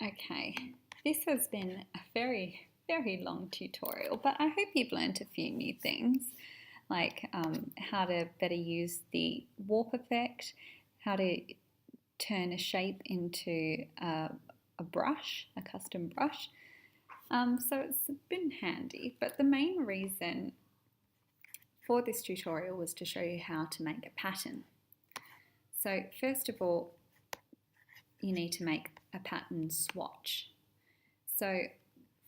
Okay, this has been a very, very long tutorial, but I hope you've learned a few new things, like how to better use the warp effect, how to turn a shape into a brush, a custom brush. So it's been handy, but the main reason for this tutorial was to show you how to make a pattern. So first of all, you need to make a pattern swatch. So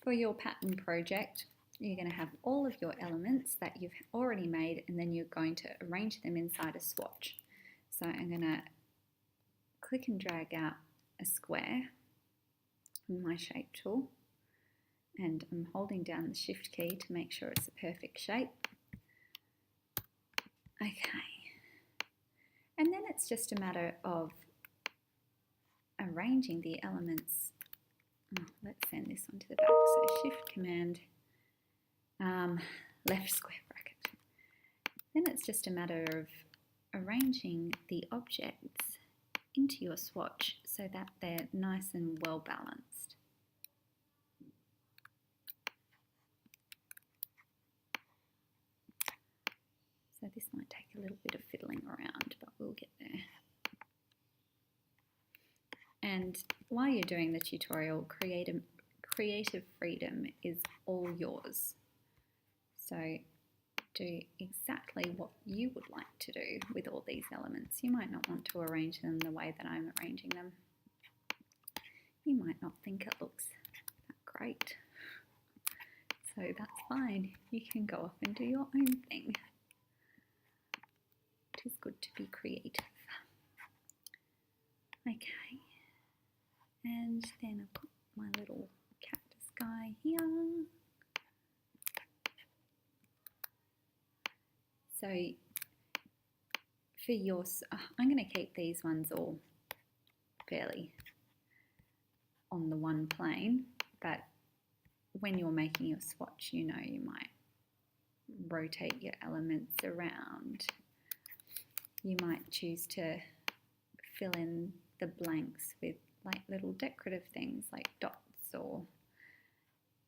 for your pattern project, you're going to have all of your elements that you've already made, and then you're going to arrange them inside a swatch. So I'm going to click and drag out a square with my shape tool, and I'm holding down the shift key to make sure it's a perfect shape. Okay, and then it's just a matter of arranging the elements. Let's send this one to the back. So shift command left square bracket. Then it's just a matter of arranging the objects into your swatch so that they're nice and well balanced. So this might take a little bit of fiddling around, but we'll get there. And while you're doing the tutorial, creative freedom is all yours. So do exactly what you would like to do with all these elements. You might not want to arrange them the way that I'm arranging them. You might not think it looks that great. So that's fine. You can go off and do your own thing. It is good to be creative. Okay. And then I've got my little cactus guy here. So for yours, I'm going to keep these ones all fairly on the one plane, but when you're making your swatch, you know, you might rotate your elements around. You might choose to fill in the blanks with like little decorative things like dots, or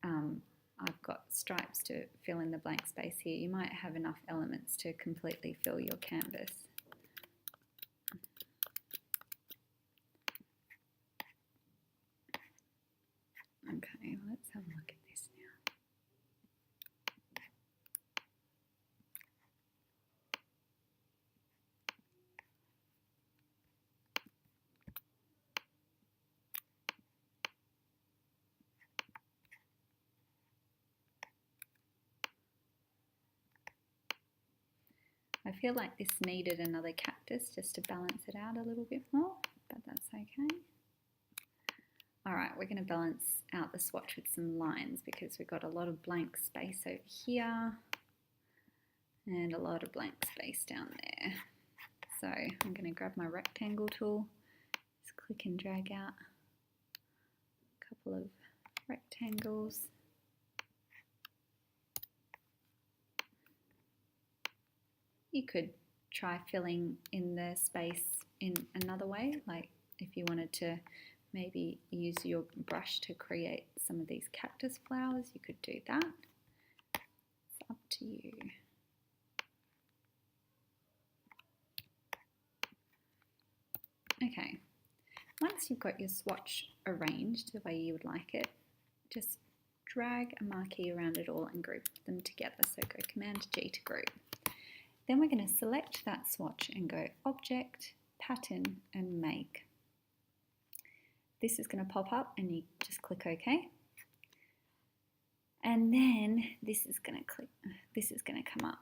I've got stripes to fill in the blank space here. You might have enough elements to completely fill your canvas. Okay, let's have a look at this now. I feel like this needed another cactus just to balance it out a little bit more, but that's okay. All right, we're going to balance out the swatch with some lines because we've got a lot of blank space over here and a lot of blank space down there. So I'm going to grab my rectangle tool, just click and drag out a couple of rectangles. You could try filling in the space in another way, like if you wanted to maybe use your brush to create some of these cactus flowers, you could do that. It's up to you. Okay, once you've got your swatch arranged the way you would like it, just drag a marquee around it all and group them together. So go Command G to group. Then we're going to select that swatch and go Object, Pattern and Make. This is going to pop up and you just click OK. And then this is going to come up.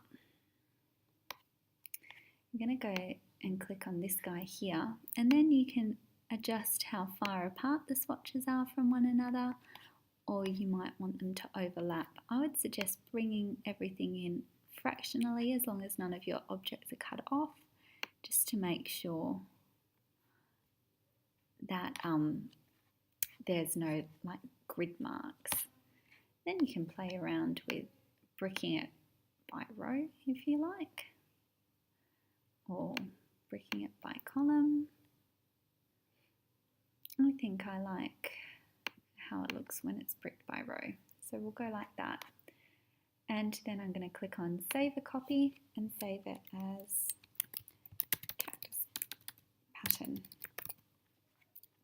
I'm going to go and click on this guy here, and then you can adjust how far apart the swatches are from one another, or you might want them to overlap. I would suggest bringing everything in fractionally as long as none of your objects are cut off, just to make sure that there's no like grid marks. Then you can play around with bricking it by row if you like, or bricking it by column. I think I like how it looks when it's brick by row. So we'll go like that. And then I'm going to click on Save a Copy and save it as Cactus Pattern.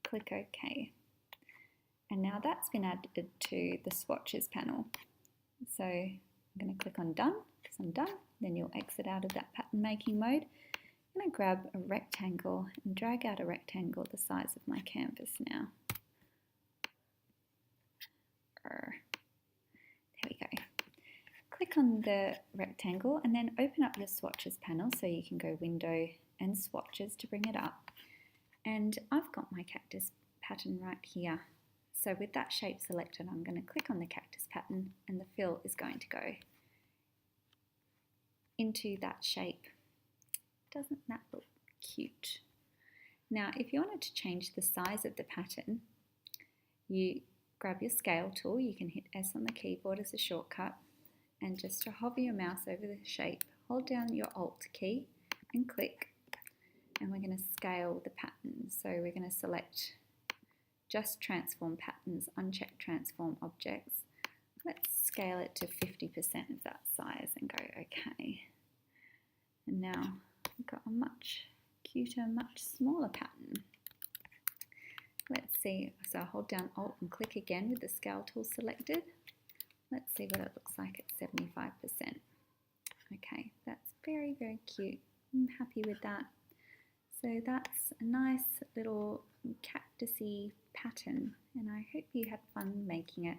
Click OK. And now that's been added to the swatches panel. So I'm going to click on Done because I'm done. Then you'll exit out of that pattern making mode. I'm going to grab a rectangle and drag out a rectangle the size of my canvas now. There we go. Click on the rectangle and then open up your swatches panel so you can go Window and Swatches to bring it up. And I've got my cactus pattern right here. So with that shape selected, I'm going to click on the cactus pattern and the fill is going to go into that shape. Doesn't that look cute? Now, if you wanted to change the size of the pattern, you grab your scale tool. You can hit S on the keyboard as a shortcut, and just to hover your mouse over the shape, hold down your Alt key and click, and we're going to scale the pattern. So we're going to select just transform patterns, uncheck transform objects. Let's scale it to 50% of that size and go OK. And now we've got a much cuter, much smaller pattern. Let's see, so I'll hold down Alt and click again with the scale tool selected. Let's see what it looks like at 75%. Okay, that's very, very cute. I'm happy with that. So that's a nice little cactusy pattern, and I hope you had fun making it.